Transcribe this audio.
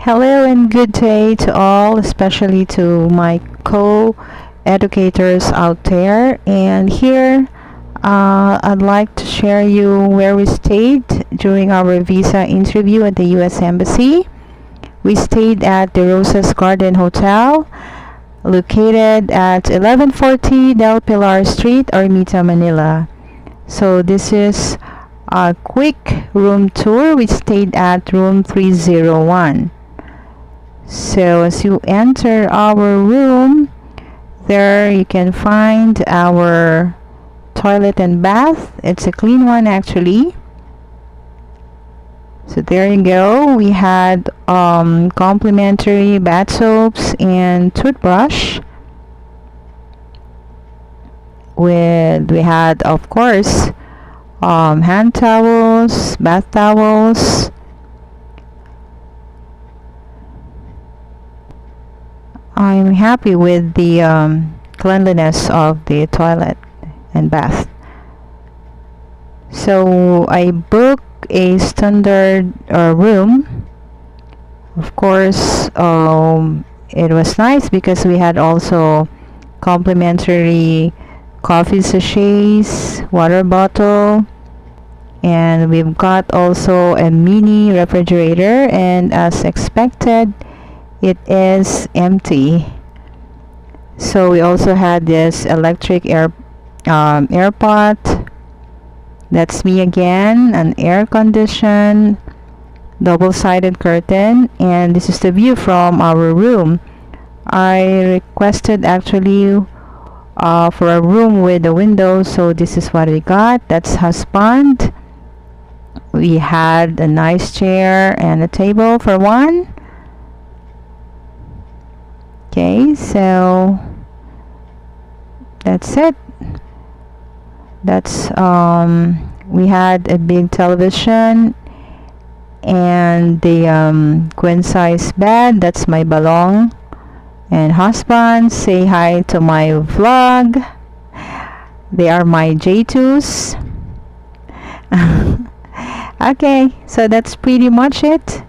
Hello and good day to all, especially to my co-educators out there. And here, I'd like to share you where we stayed during our visa interview at the US Embassy. We stayed at the Rosas Garden Hotel, located at 1140 Del Pilar Street, Ermita, Manila. So this is a quick room tour. We stayed at room 301. So as you enter our room, there you can find our toilet and bath. It's a clean one actually. So there you go. We had complimentary bath soaps and toothbrush. We had, of course, hand towels, bath towels. I'm happy with the cleanliness of the toilet and bath. So I booked a standard room. Of course, it was nice because we had also complimentary coffee sachets, water bottle, and we've got also a mini refrigerator, and as expected, it is empty. So we also had this electric air pot. That's me again, an air conditioned double-sided curtain, and this is the view from our room. I requested actually for a room with a window, so this is what we got. That's husband. We had a nice chair and a table for one. Okay, so that's it. That's we had a big television and the queen size bed. That's my balong. And husband, say hi to my vlog. They are my J2s. Okay, so that's pretty much it.